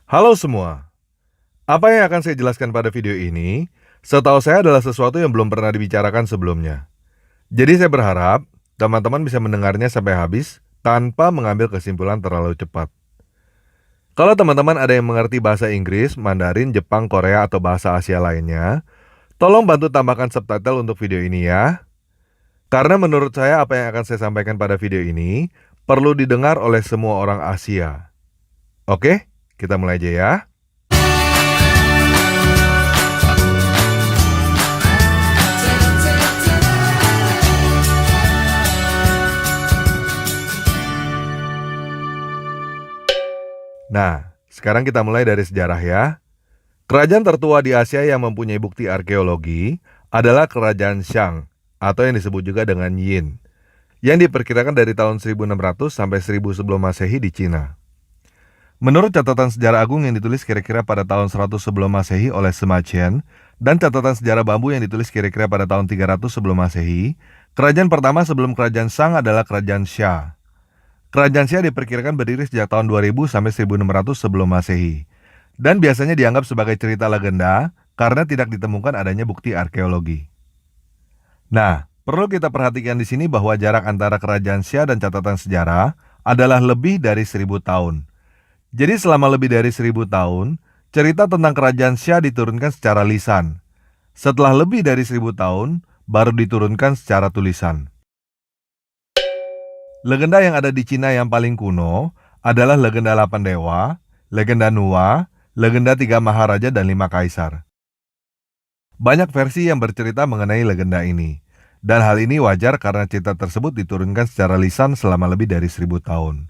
Halo semua, apa yang akan saya jelaskan pada video ini, setahu saya adalah sesuatu yang belum pernah dibicarakan sebelumnya. Jadi saya berharap teman-teman bisa mendengarnya sampai habis tanpa mengambil kesimpulan terlalu cepat. Kalau teman-teman ada yang mengerti bahasa Inggris, Mandarin, Jepang, Korea, atau bahasa Asia lainnya, tolong bantu tambahkan subtitle untuk video ini ya. Karena menurut saya apa yang akan saya sampaikan pada video ini perlu didengar oleh semua orang Asia. Oke, kita mulai aja ya. Nah, sekarang kita mulai dari sejarah ya. Kerajaan tertua di Asia yang mempunyai bukti arkeologi adalah Kerajaan Shang atau yang disebut juga dengan Yin, yang diperkirakan dari tahun 1600 sampai 1000 sebelum Masehi di Cina. Menurut catatan sejarah agung yang ditulis kira-kira pada tahun 100 sebelum Masehi oleh Sima Qian dan catatan sejarah bambu yang ditulis kira-kira pada tahun 300 sebelum Masehi, kerajaan pertama sebelum Kerajaan Shang adalah Kerajaan Xia. Kerajaan Xia diperkirakan berdiri sejak tahun 2000 sampai 1600 sebelum Masehi, dan biasanya dianggap sebagai cerita legenda karena tidak ditemukan adanya bukti arkeologi. Nah, perlu kita perhatikan di sini bahwa jarak antara Kerajaan Xia dan catatan sejarah adalah lebih dari 1000 tahun. Jadi selama lebih dari 1000 tahun, cerita tentang Kerajaan Xia diturunkan secara lisan. Setelah lebih dari 1000 tahun, baru diturunkan secara tulisan. Legenda yang ada di Cina yang paling kuno adalah legenda 8 dewa, legenda Nuwa, legenda 3 maharaja dan 5 kaisar. Banyak versi yang bercerita mengenai legenda ini, dan hal ini wajar karena cerita tersebut diturunkan secara lisan selama lebih dari 1000 tahun.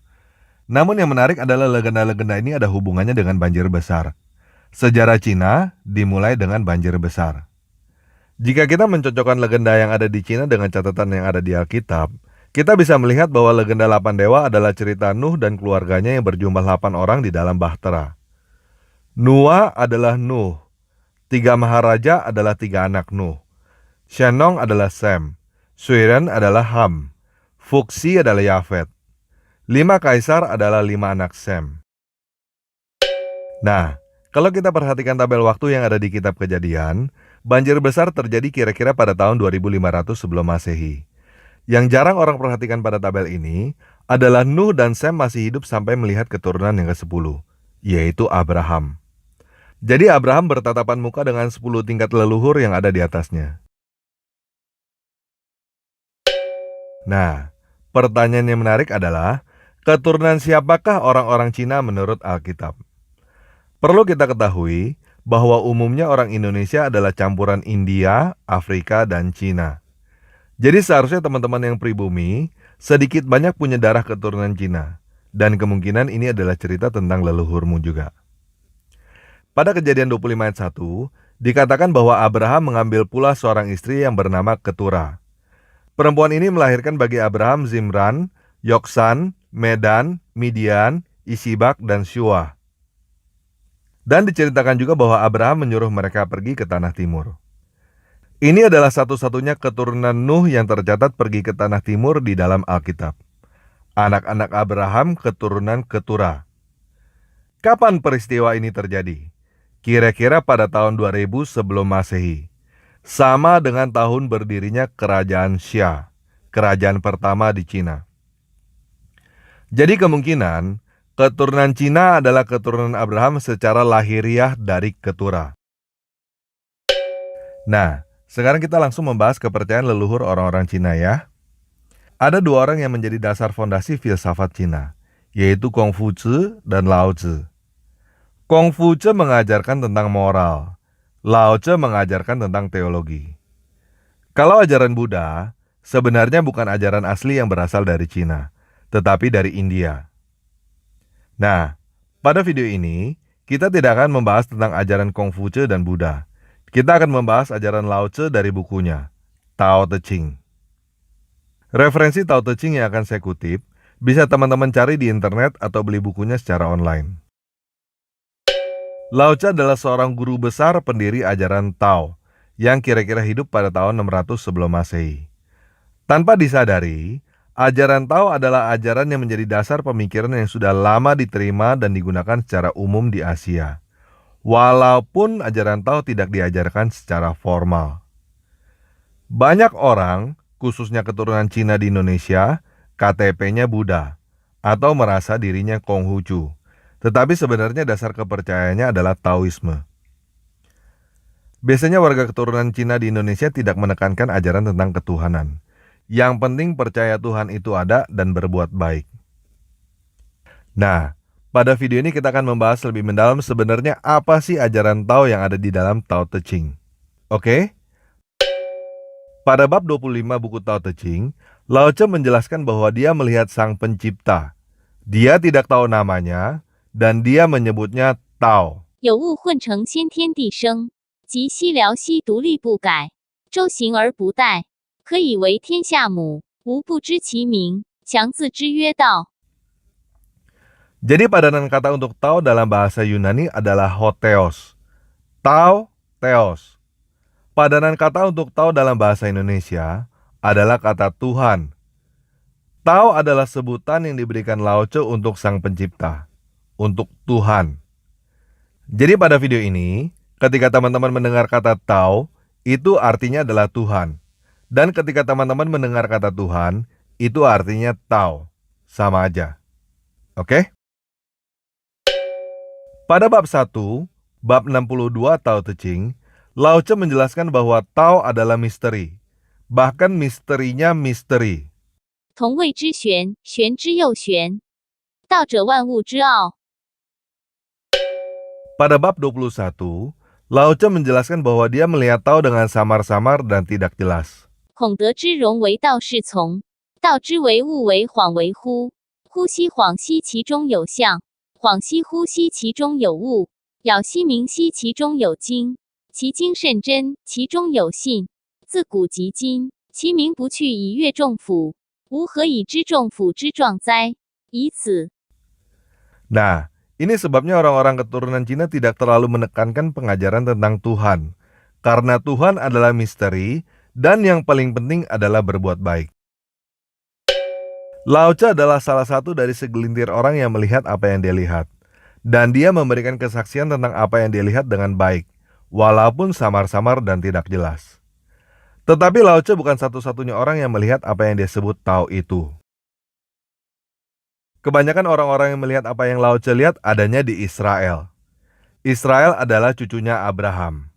Namun yang menarik adalah legenda-legenda ini ada hubungannya dengan banjir besar. Sejarah Cina dimulai dengan banjir besar. Jika kita mencocokkan legenda yang ada di Cina dengan catatan yang ada di Alkitab, kita bisa melihat bahwa legenda 8 dewa adalah cerita Nuh dan keluarganya yang berjumlah 8 orang di dalam bahtera. Nuwa adalah Nuh, 3 maharaja adalah 3 anak Nuh, Shenong adalah Sem, Suiren adalah Ham, Fuxi adalah Yafet, 5 kaisar adalah 5 anak Sem. Nah, kalau kita perhatikan tabel waktu yang ada di kitab Kejadian, banjir besar terjadi kira-kira pada tahun 2500 sebelum Masehi. Yang jarang orang perhatikan pada tabel ini adalah Nuh dan Sem masih hidup sampai melihat keturunan yang ke-10, yaitu Abraham. Jadi Abraham bertatapan muka dengan 10 tingkat leluhur yang ada di atasnya. Nah, pertanyaan yang menarik adalah, keturunan siapakah orang-orang Cina menurut Alkitab? Perlu kita ketahui bahwa umumnya orang Indonesia adalah campuran India, Afrika, dan Cina. Jadi seharusnya teman-teman yang pribumi sedikit banyak punya darah keturunan Cina, dan kemungkinan ini adalah cerita tentang leluhurmu juga. Pada Kejadian 25 ayat 1, dikatakan bahwa Abraham mengambil pula seorang istri yang bernama Ketura. Perempuan ini melahirkan bagi Abraham Zimran, Yoksan, Medan, Midian, Isibak, dan Syuah. Dan diceritakan juga bahwa Abraham menyuruh mereka pergi ke tanah timur. Ini adalah satu-satunya keturunan Nuh yang tercatat pergi ke tanah timur di dalam Alkitab. Anak-anak Abraham keturunan Ketura. Kapan peristiwa ini terjadi? Kira-kira pada tahun 2000 sebelum Masehi. Sama dengan tahun berdirinya Kerajaan Xia, kerajaan pertama di Cina. Jadi kemungkinan keturunan Cina adalah keturunan Abraham secara lahiriah dari Ketura. Nah, sekarang kita langsung membahas kepercayaan leluhur orang-orang Cina ya. Ada 2 orang yang menjadi dasar fondasi filsafat Cina, yaitu Kongfucu dan Laozi. Kongfucu mengajarkan tentang moral, Laozi mengajarkan tentang teologi. Kalau ajaran Buddha, sebenarnya bukan ajaran asli yang berasal dari Cina, tetapi dari India. Nah, pada video ini, kita tidak akan membahas tentang ajaran Kongfucu dan Buddha. Kita akan membahas ajaran Laozi dari bukunya, Tao Te Ching. Referensi Tao Te Ching yang akan saya kutip, bisa teman-teman cari di internet atau beli bukunya secara online. Laozi adalah seorang guru besar pendiri ajaran Tao, yang kira-kira hidup pada tahun 600 sebelum Masehi. Tanpa disadari, Ajaran Tao adalah ajaran yang menjadi dasar pemikiran yang sudah lama diterima dan digunakan secara umum di Asia. Walaupun ajaran Tao tidak diajarkan secara formal. Banyak orang, khususnya keturunan Cina di Indonesia, KTP-nya Buddha atau merasa dirinya Konghucu. Tetapi sebenarnya dasar kepercayaannya adalah Taoisme. Biasanya warga keturunan Cina di Indonesia tidak menekankan ajaran tentang ketuhanan. Yang penting percaya Tuhan itu ada dan berbuat baik. Nah, pada video ini kita akan membahas lebih mendalam sebenarnya apa sih ajaran Tao yang ada di dalam Tao Te Ching. Oke? Pada bab 25 buku Tao Te Ching, Lao Tzu menjelaskan bahwa dia melihat Sang Pencipta. Dia tidak tahu namanya, dan dia menyebutnya Tao. 有物混成先天地生，即悉辽西独立不改，周行而不殆，可以为天下母，无不知其名，强自之曰道。 Jadi padanan kata untuk Tao dalam bahasa Yunani adalah Hotheos. Tao, Theos. Padanan kata untuk Tao dalam bahasa Indonesia adalah kata Tuhan. Tao adalah sebutan yang diberikan Lao Tzu untuk Sang Pencipta, untuk Tuhan. Jadi pada video ini, ketika teman-teman mendengar kata Tao, itu artinya adalah Tuhan. Dan ketika teman-teman mendengar kata Tuhan, itu artinya Tao. Sama aja. Oke? Pada bab 1, bab 62 Tao Te Ching, Lao Tzu menjelaskan bahwa Tao adalah misteri. Bahkan misterinya misteri. 同谓之玄，玄之又玄。道者万物之奥。 Pada bab 21, Lao Tzu menjelaskan bahwa dia melihat Tao dengan samar-samar dan tidak jelas. 孔德之容为道是从，道之为物为恍为惚，惚兮恍兮其中有象，恍兮惚兮其中有物，杳兮明兮其中有精，其精甚真，其中有信。自古及今，其名不去以阅众甫，吾何以知众甫之状哉？以此。 Nah, ini sebabnya orang-orang keturunan Cina tidak terlalu menekankan pengajaran tentang Tuhan. Karena Tuhan adalah misteri, dan yang paling penting adalah berbuat baik. Lao Tzu adalah salah satu dari segelintir orang yang melihat apa yang dia lihat. Dan dia memberikan kesaksian tentang apa yang dia lihat dengan baik, walaupun samar-samar dan tidak jelas. Tetapi Lao Tzu bukan satu-satunya orang yang melihat apa yang dia sebut Tao itu. Kebanyakan orang-orang yang melihat apa yang Lao Tzu lihat adanya di Israel. Israel adalah cucunya Abraham.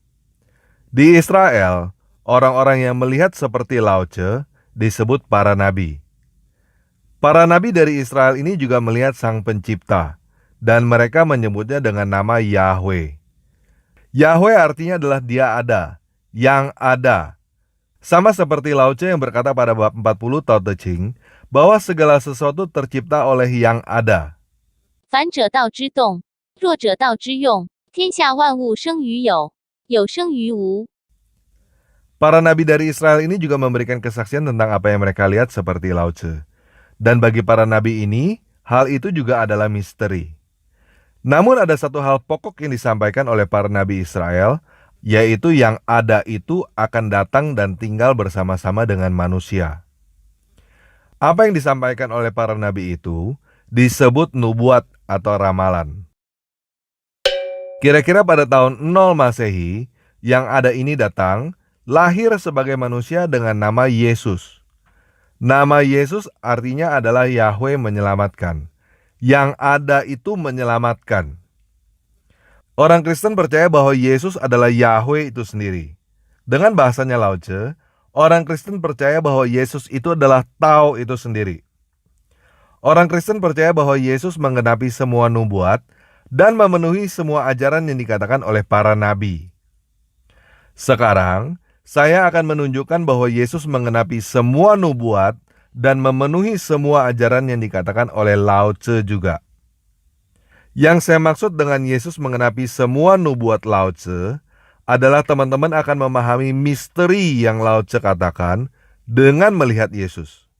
Di Israel, orang-orang yang melihat seperti Lao Tzu disebut para nabi. Para nabi dari Israel ini juga melihat Sang Pencipta, dan mereka menyebutnya dengan nama Yahweh. Yahweh artinya adalah Dia ada, yang ada. Sama seperti Lao Tzu yang berkata pada bab 40 Tao Te Ching, bahwa segala sesuatu tercipta oleh yang ada. 凡者道之动，弱者道之用。天下万物生于有，有生于无。 Para nabi dari Israel ini juga memberikan kesaksian tentang apa yang mereka lihat seperti Lao Tzu. Dan bagi para nabi ini, hal itu juga adalah misteri. Namun ada satu hal pokok yang disampaikan oleh para nabi Israel, yaitu yang ada itu akan datang dan tinggal bersama-sama dengan manusia. Apa yang disampaikan oleh para nabi itu disebut nubuat atau ramalan. Kira-kira pada tahun 0 Masehi, yang ada ini datang, lahir sebagai manusia dengan nama Yesus. Nama Yesus artinya adalah Yahweh menyelamatkan. Yang ada itu menyelamatkan. Orang Kristen percaya bahwa Yesus adalah Yahweh itu sendiri. Dengan bahasanya Lao Tzu, orang Kristen percaya bahwa Yesus itu adalah Tao itu sendiri. Orang Kristen percaya bahwa Yesus menggenapi semua nubuat dan memenuhi semua ajaran yang dikatakan oleh para nabi. Sekarang, saya akan menunjukkan bahwa Yesus menggenapi semua nubuat dan memenuhi semua ajaran yang dikatakan oleh Lao Tzu juga. Yang saya maksud dengan Yesus menggenapi semua nubuat Lao Tzu adalah teman-teman akan memahami misteri yang Lao Tzu katakan dengan melihat Yesus.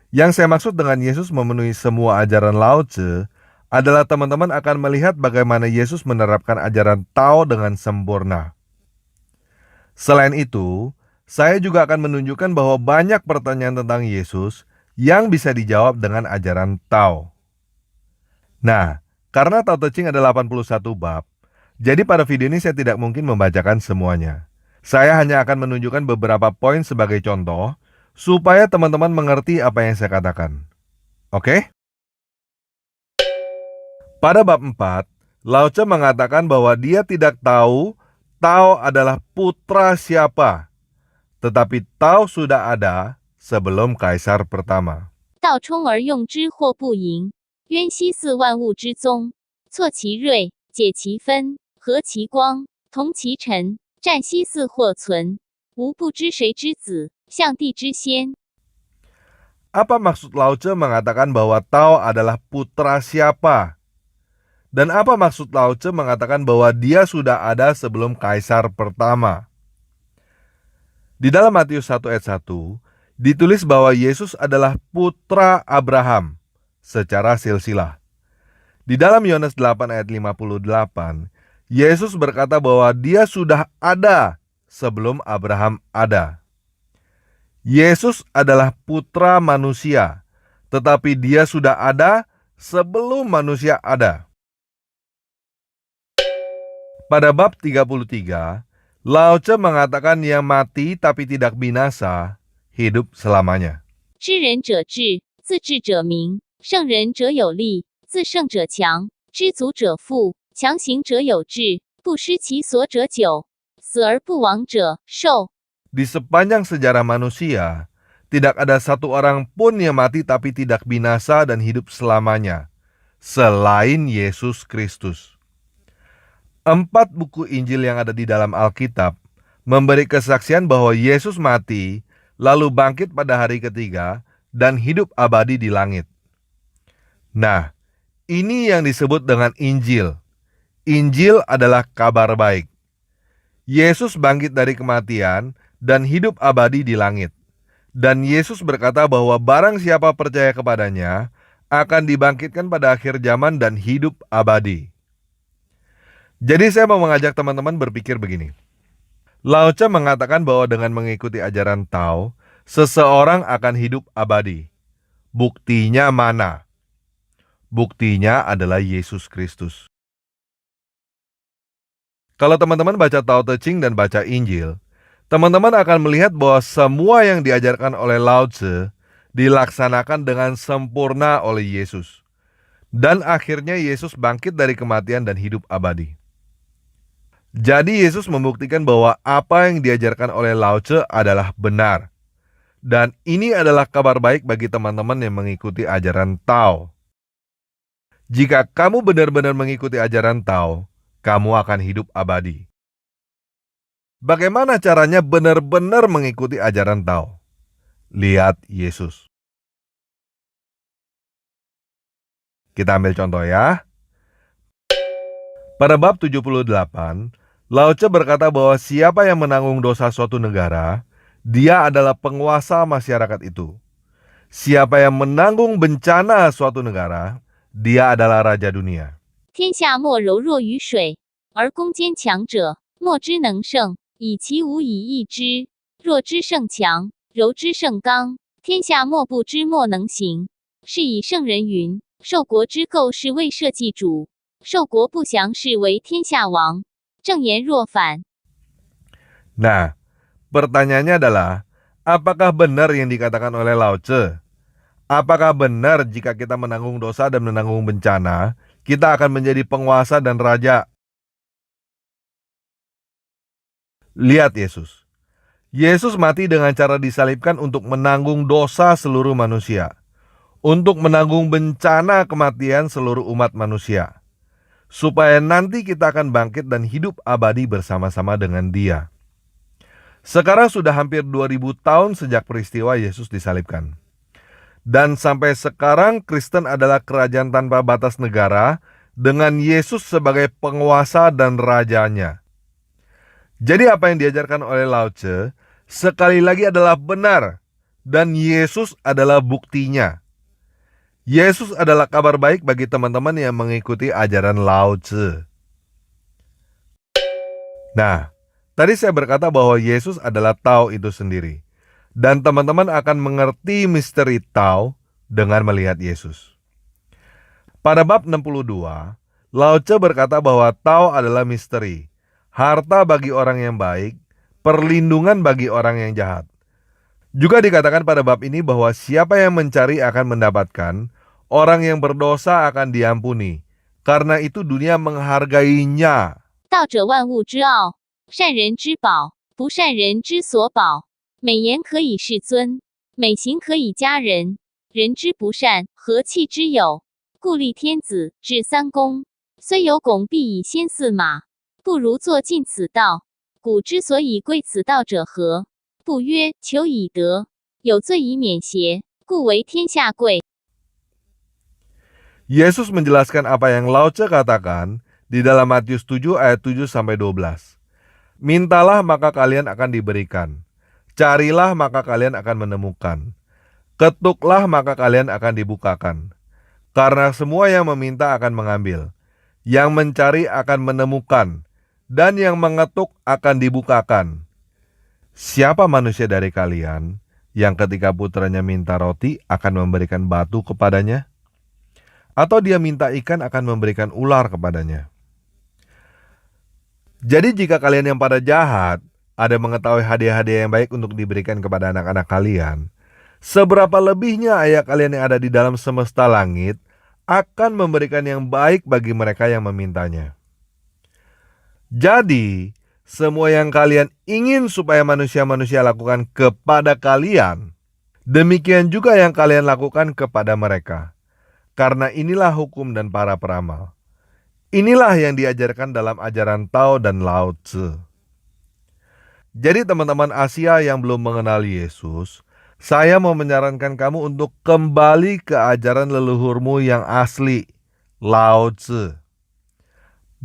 Yang saya maksud dengan Yesus memenuhi semua ajaran Lao Tzu adalah teman-teman akan melihat bagaimana Yesus menerapkan ajaran Tao dengan sempurna. Selain itu, saya juga akan menunjukkan bahwa banyak pertanyaan tentang Yesus yang bisa dijawab dengan ajaran Tao. Nah, karena Tao Te Ching ada 81 bab, jadi pada video ini saya tidak mungkin membacakan semuanya. Saya hanya akan menunjukkan beberapa poin sebagai contoh, supaya teman-teman mengerti apa yang saya katakan. Oke? Pada bab 4, Lao Tse mengatakan bahwa dia tidak tahu Tao adalah putra siapa, tetapi Tao sudah ada sebelum Kaisar pertama. 道冲而用之或不盈，渊兮似万物之宗。错其锐，解其分，和其光，同其尘，战兮似或存。吾不知谁之子，象帝之先。 Apa maksud Lao Tse mengatakan bahwa Tao adalah putra siapa? Dan apa maksud Lao Tse mengatakan bahwa dia sudah ada sebelum Kaisar pertama? Di dalam Matius 1 ayat 1, ditulis bahwa Yesus adalah putra Abraham secara silsilah. Di dalam Yohanes 8 ayat 58, Yesus berkata bahwa dia sudah ada sebelum Abraham ada. Yesus adalah putra manusia, tetapi dia sudah ada sebelum manusia ada. Pada bab 33, Lao Tse mengatakan yang mati tapi tidak binasa, hidup selamanya. 知人者智，自智者明；胜人者有力，自胜者强；知足者富，强行者有志；不失其所者久，死而不亡者寿。 Di sepanjang sejarah manusia, tidak ada satu orang pun yang mati tapi tidak binasa dan hidup selamanya, selain Yesus Kristus. 4 buku Injil yang ada di dalam Alkitab memberi kesaksian bahwa Yesus mati, lalu bangkit pada hari ketiga, dan hidup abadi di langit. Nah, ini yang disebut dengan Injil. Injil adalah kabar baik. Yesus bangkit dari kematian dan hidup abadi di langit. Dan Yesus berkata bahwa barang siapa percaya kepadanya akan dibangkitkan pada akhir zaman dan hidup abadi. Jadi saya mau mengajak teman-teman berpikir begini. Lao Tse mengatakan bahwa dengan mengikuti ajaran Tao, seseorang akan hidup abadi. Buktinya mana? Buktinya adalah Yesus Kristus. Kalau teman-teman baca Tao Te Ching dan baca Injil, teman-teman akan melihat bahwa semua yang diajarkan oleh Lao Tse dilaksanakan dengan sempurna oleh Yesus. Dan akhirnya Yesus bangkit dari kematian dan hidup abadi. Jadi Yesus membuktikan bahwa apa yang diajarkan oleh Lao Tse adalah benar. Dan ini adalah kabar baik bagi teman-teman yang mengikuti ajaran Tao. Jika kamu benar-benar mengikuti ajaran Tao, kamu akan hidup abadi. Bagaimana caranya benar-benar mengikuti ajaran Tao? Lihat Yesus. Kita ambil contoh ya. Pada bab 78, Lao Tse berkata bahwa siapa yang menanggung dosa suatu negara, dia adalah penguasa masyarakat itu. Siapa yang menanggung bencana suatu negara, dia adalah raja dunia. 天下莫柔弱于水，而攻坚强者，莫之能胜，以其无以易之。弱之胜强，柔之胜刚，天下莫不知莫能行。是以圣人云：受国之垢是为社稷主，受国不祥是为天下王。正言若反。 Nah, pertanyaannya adalah, apakah benar yang dikatakan oleh Lao Tse? Apakah benar jika kita menanggung dosa dan menanggung bencana, kita akan menjadi penguasa dan raja? Lihat Yesus. Yesus mati dengan cara disalibkan untuk menanggung dosa seluruh manusia, untuk menanggung bencana kematian seluruh umat manusia, supaya nanti kita akan bangkit dan hidup abadi bersama-sama dengan Dia. Sekarang sudah hampir 2000 tahun sejak peristiwa Yesus disalibkan. Dan sampai sekarang Kristen adalah kerajaan tanpa batas negara dengan Yesus sebagai penguasa dan rajanya. Jadi apa yang diajarkan oleh Lao Tse sekali lagi adalah benar, dan Yesus adalah buktinya. Yesus adalah kabar baik bagi teman-teman yang mengikuti ajaran Lao Tse. Nah, tadi saya berkata bahwa Yesus adalah Tao itu sendiri. Dan teman-teman akan mengerti misteri Tao dengan melihat Yesus. Pada bab 62, Lao Tzu berkata bahwa Tao adalah misteri, harta bagi orang yang baik, perlindungan bagi orang yang jahat. Juga dikatakan pada bab ini bahwa siapa yang mencari akan mendapatkan, orang yang berdosa akan diampuni. Karena itu dunia menghargainya. 道者万物之奥，善人之宝，不善人之所宝。美言可以世尊，美行可以佳人。人之不善，何气之有？故立天子，治三公。虽有拱璧以先驷马，不如坐尽此道。古之所以贵此道者何？不曰求以得，有罪以免邪，故为天下贵。 Yesus menjelaskan apa yang Lao Tzu katakan di dalam Matius 7 ayat 7-12. Mintalah maka kalian akan diberikan. Carilah maka kalian akan menemukan. Ketuklah maka kalian akan dibukakan. Karena semua yang meminta akan mengambil. Yang mencari akan menemukan. Dan yang mengetuk akan dibukakan. Siapa manusia dari kalian yang ketika putranya minta roti akan memberikan batu kepadanya? Atau dia minta ikan akan memberikan ular kepadanya? Jadi jika kalian yang pada jahat ada mengetahui hadiah-hadiah yang baik untuk diberikan kepada anak-anak kalian, seberapa lebihnya ayah kalian yang ada di dalam semesta langit akan memberikan yang baik bagi mereka yang memintanya. Jadi, semua yang kalian ingin supaya manusia-manusia lakukan kepada kalian, demikian juga yang kalian lakukan kepada mereka. Karena inilah hukum dan para peramal. Inilah yang diajarkan dalam ajaran Tao dan Lao Tzu. Jadi teman-teman Asia yang belum mengenal Yesus, saya mau menyarankan kamu untuk kembali ke ajaran leluhurmu yang asli, Lao Tzu.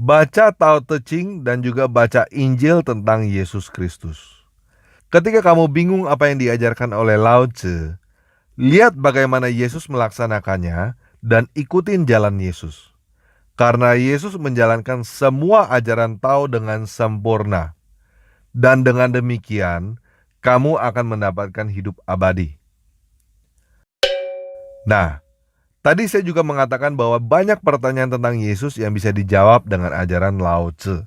Baca Tao Te Ching dan juga baca Injil tentang Yesus Kristus. Ketika kamu bingung apa yang diajarkan oleh Lao Tzu, lihat bagaimana Yesus melaksanakannya dan ikutin jalan Yesus. Karena Yesus menjalankan semua ajaran Tao dengan sempurna. Dan dengan demikian, kamu akan mendapatkan hidup abadi. Nah, tadi saya juga mengatakan bahwa banyak pertanyaan tentang Yesus yang bisa dijawab dengan ajaran Lao Tzu.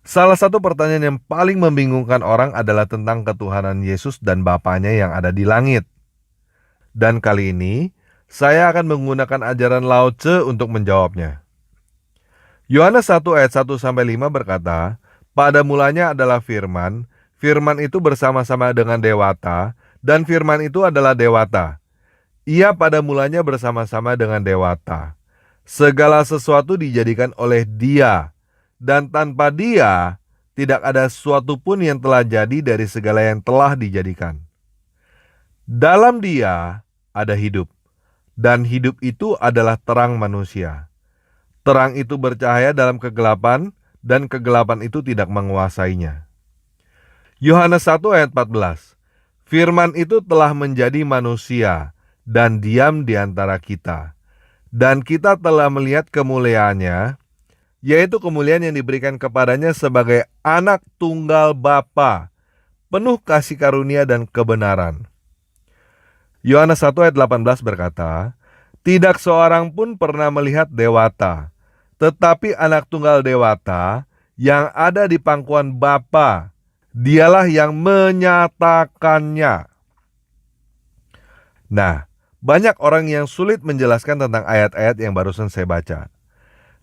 Salah satu pertanyaan yang paling membingungkan orang adalah tentang ketuhanan Yesus dan Bapanya yang ada di langit. Dan kali ini, saya akan menggunakan ajaran Lao Tzu untuk menjawabnya. Yohanes 1 ayat 1-5 berkata, pada mulanya adalah firman, firman itu bersama-sama dengan Dewata, dan firman itu adalah Dewata. Ia pada mulanya bersama-sama dengan Dewata. Segala sesuatu dijadikan oleh Dia, dan tanpa Dia, tidak ada sesuatu pun yang telah jadi dari segala yang telah dijadikan. Dalam Dia ada hidup. Dan hidup itu adalah terang manusia. Terang itu bercahaya dalam kegelapan, dan kegelapan itu tidak menguasainya. Yohanes 1 ayat 14. Firman itu telah menjadi manusia, dan diam di antara kita. Dan kita telah melihat kemuliaannya, yaitu kemuliaan yang diberikan kepadanya sebagai anak tunggal Bapa, penuh kasih karunia dan kebenaran. Yohanes 1 ayat 18 berkata, tidak seorang pun pernah melihat Dewata, tetapi anak tunggal Dewata yang ada di pangkuan Bapa, dialah yang menyatakannya. Nah, banyak orang yang sulit menjelaskan tentang ayat-ayat yang barusan saya baca.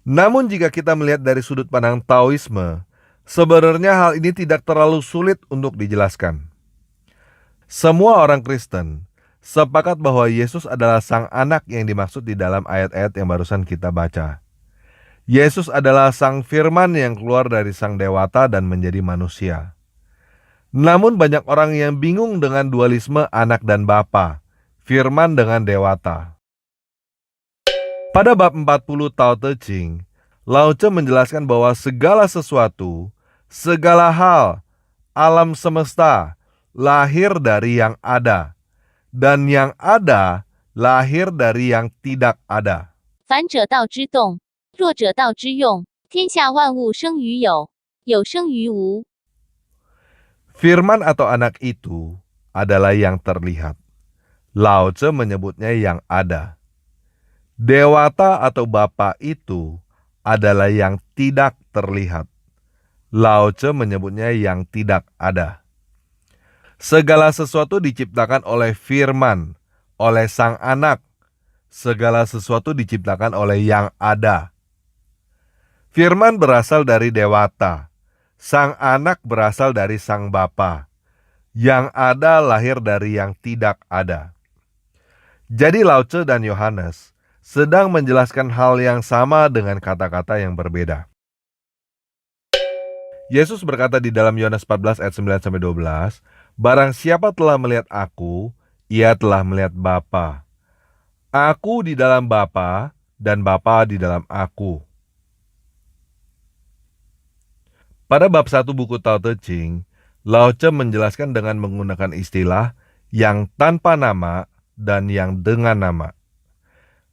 Namun jika kita melihat dari sudut pandang Taoisme, sebenarnya hal ini tidak terlalu sulit untuk dijelaskan. Semua orang Kristen sepakat bahwa Yesus adalah sang anak yang dimaksud di dalam ayat-ayat yang barusan kita baca. Yesus adalah sang firman yang keluar dari sang Dewata dan menjadi manusia. Namun banyak orang yang bingung dengan dualisme anak dan bapa, firman dengan Dewata. Pada bab 40 Tao Te Ching, Lao Tzu menjelaskan bahwa segala sesuatu, segala hal, alam semesta, lahir dari yang ada. Dan yang ada lahir dari yang tidak ada. 凡者道之动，弱者道之用。天下万物生于有，有生于无。 Firman atau anak itu adalah yang terlihat. Lao Tzu menyebutnya yang ada. Dewata atau Bapa itu adalah yang tidak terlihat. Lao Tzu menyebutnya yang tidak ada. Segala sesuatu diciptakan oleh firman, oleh sang anak. Segala sesuatu diciptakan oleh yang ada. Firman berasal dari Dewata. Sang anak berasal dari sang Bapa. Yang ada lahir dari yang tidak ada. Jadi Lao Tzu dan Yohanes sedang menjelaskan hal yang sama dengan kata-kata yang berbeda. Yesus berkata di dalam Yohanes 14 ayat 9-12, "Barang siapa telah melihat aku, ia telah melihat Bapa. Aku di dalam Bapa dan Bapa di dalam aku." Pada bab 1 buku Tao Te Ching, Lao Tzu menjelaskan dengan menggunakan istilah yang tanpa nama dan yang dengan nama.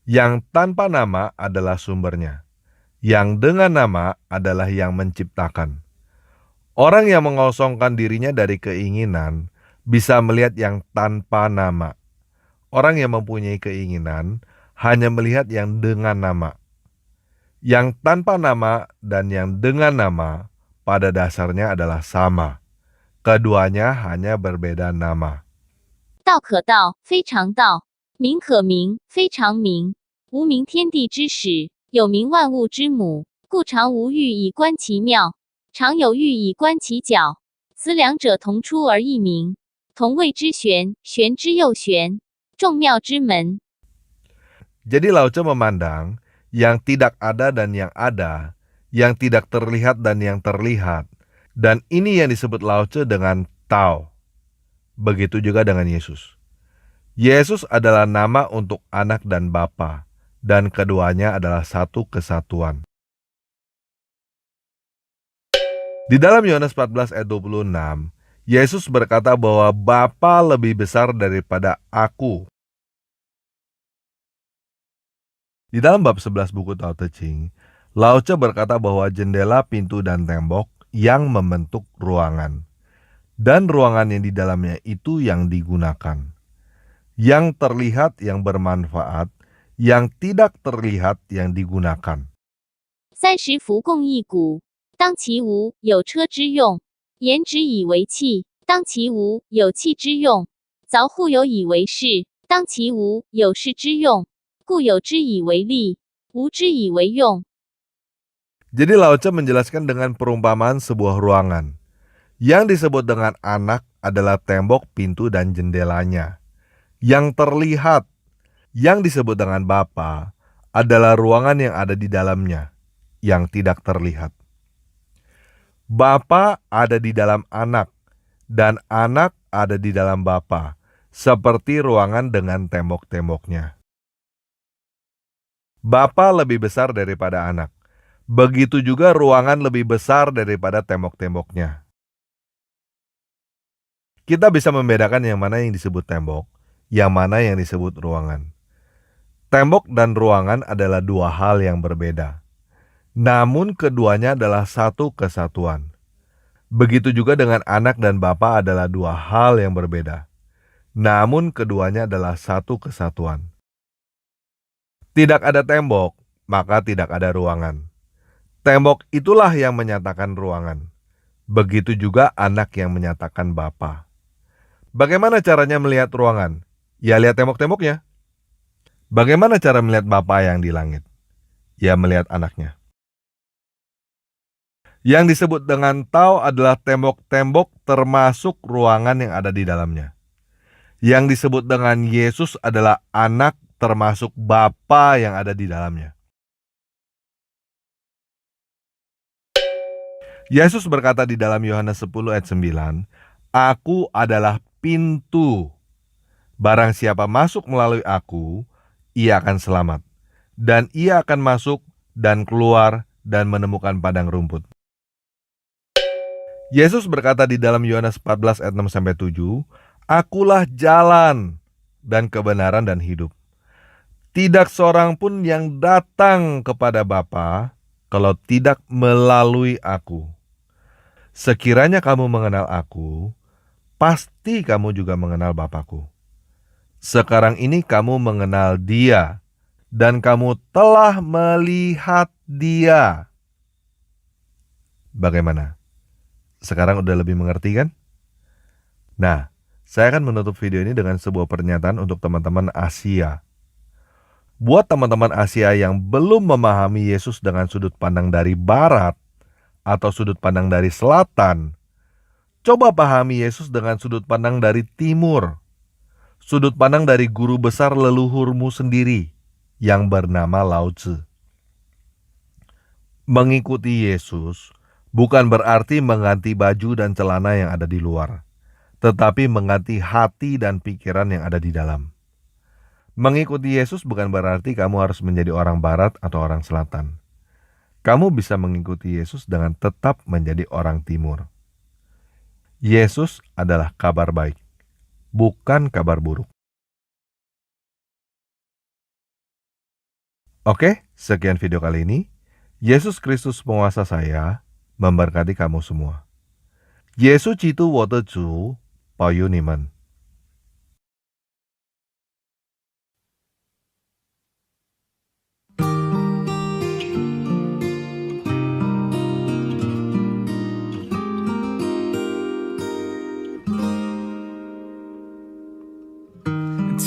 Yang tanpa nama adalah sumbernya. Yang dengan nama adalah yang menciptakan. Orang yang mengosongkan dirinya dari keinginan bisa melihat yang tanpa nama. Orang yang mempunyai keinginan hanya melihat yang dengan nama. Yang tanpa nama dan yang dengan nama pada dasarnya adalah sama. Keduanya hanya berbeda nama. 道可道，非常道；名可名，非常名。无名天地之始，有名万物之母，故常无欲以观其妙，常有欲以观其徼。此两者同出而异名，同谓之玄，玄之又玄，众妙之门。 Jadi Lao Tzu memandang yang tidak ada dan yang ada, yang tidak terlihat dan yang terlihat. Dan ini yang disebut Lao Tzu dengan Tao. Begitu juga dengan Yesus. Yesus adalah nama untuk anak dan Bapa, dan keduanya adalah satu kesatuan. Di dalam Yohanes 14 ayat 26, Yesus berkata bahwa Bapa lebih besar daripada aku. Di dalam bab 11 buku Tao Te Ching, Lao Tzu berkata bahwa jendela, pintu, dan tembok yang membentuk ruangan. Dan ruangan yang di dalamnya itu yang digunakan. Yang terlihat yang bermanfaat, yang tidak terlihat yang digunakan. 30辐共一毂，当其无，有车之用；言之以为器，当其无，有器之用；凿户有以为室，当其无，有室之用。故有之以为利，无之以为用。 Jadi Lao Tzu menjelaskan dengan perumpamaan sebuah ruangan. Yang disebut dengan anak adalah tembok, pintu, dan jendelanya. Yang terlihat, yang disebut dengan Bapa, adalah ruangan yang ada di dalamnya, yang tidak terlihat. Bapa ada di dalam anak, dan anak ada di dalam Bapa, seperti ruangan dengan tembok-temboknya. Bapa lebih besar daripada anak. Begitu juga ruangan lebih besar daripada tembok-temboknya. Kita bisa membedakan yang mana yang disebut tembok, yang mana yang disebut ruangan. Tembok dan ruangan adalah dua hal yang berbeda. Namun keduanya adalah satu kesatuan. Begitu juga dengan anak dan Bapa adalah dua hal yang berbeda. Namun keduanya adalah satu kesatuan. Tidak ada tembok, maka tidak ada ruangan. Tembok itulah yang menyatakan ruangan. Begitu juga anak yang menyatakan Bapa. Bagaimana caranya melihat ruangan? Ya lihat tembok-temboknya. Bagaimana cara melihat Bapa yang di langit? Ya melihat anaknya. Yang disebut dengan Tao adalah tembok-tembok termasuk ruangan yang ada di dalamnya. Yang disebut dengan Yesus adalah anak termasuk Bapa yang ada di dalamnya. Yesus berkata di dalam Yohanes 10 ayat 9, "Aku adalah pintu. Barang siapa masuk melalui aku, ia akan selamat. Dan ia akan masuk dan keluar dan menemukan padang rumput." Yesus berkata di dalam Yohanes 14 ayat 6-7, "Akulah jalan dan kebenaran dan hidup. Tidak seorang pun yang datang kepada Bapa kalau tidak melalui aku. Sekiranya kamu mengenal aku, pasti kamu juga mengenal Bapakku. Sekarang ini kamu mengenal Dia, dan kamu telah melihat Dia. Bagaimana? Sekarang udah lebih mengerti kan? Nah, saya akan menutup video ini dengan sebuah pernyataan untuk teman-teman Asia. Buat teman-teman Asia yang belum memahami Yesus dengan sudut pandang dari barat atau sudut pandang dari selatan, coba pahami Yesus dengan sudut pandang dari timur. Sudut pandang dari guru besar leluhurmu sendiri yang bernama Lao Tzu. Mengikuti Yesus bukan berarti mengganti baju dan celana yang ada di luar, tetapi mengganti hati dan pikiran yang ada di dalam. Mengikuti Yesus bukan berarti kamu harus menjadi orang barat atau orang selatan. Kamu bisa mengikuti Yesus dengan tetap menjadi orang timur. Yesus adalah kabar baik, bukan kabar buruk. Oke, sekian video kali ini. Yesus Kristus penguasa saya memberkati kamu semua. Yesus基督我的主保佑你们。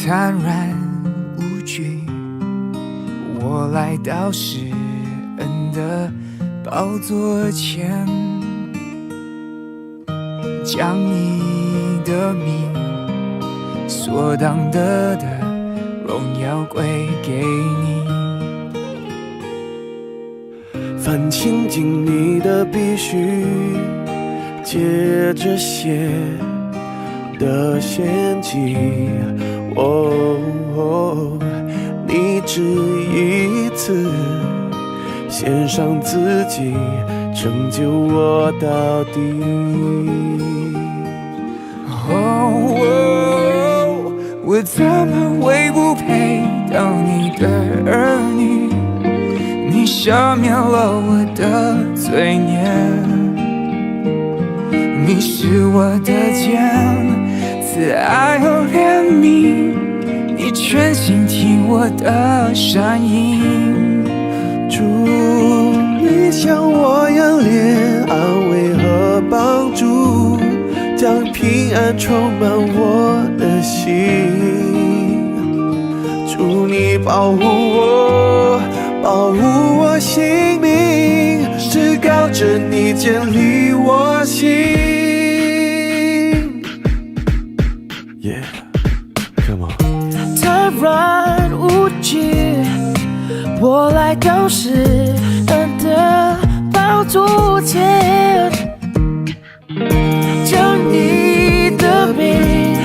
坦然无惧，我来到施恩的宝座前，将你的名所当得的荣耀归给你。凡亲近你的必须借着血的献祭。你只一次献上自己，拯救我到底。我怎么会不配当你的儿女？你赦免了我的罪孽，你是我的肩，慈爱和怜悯，你全心听我的声音。主，你像我样怜安慰和帮助，将平安充满我的心。主，你保护我，保护我性命，至高者你建立我心。Come on。坦然无惧，我来到施恩的宝座前，将你的名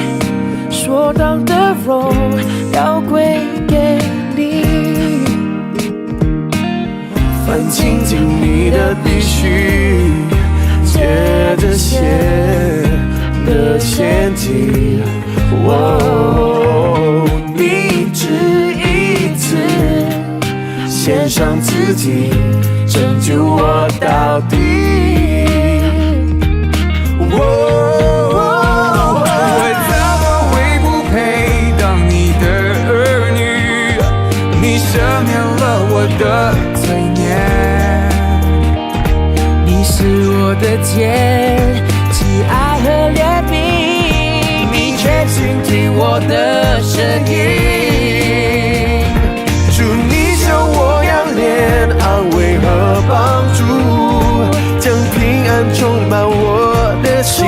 所当的荣耀归给你。凡亲近你的必须借着血的献祭。你只一次献上自己，拯救我到底。我怎么会不配当你的儿女？你赦免了我的罪孽，你是我的肩，慈爱和怜悯，你全心听我的声音。主，你像我样怜安慰和帮助，将平安充满我的心。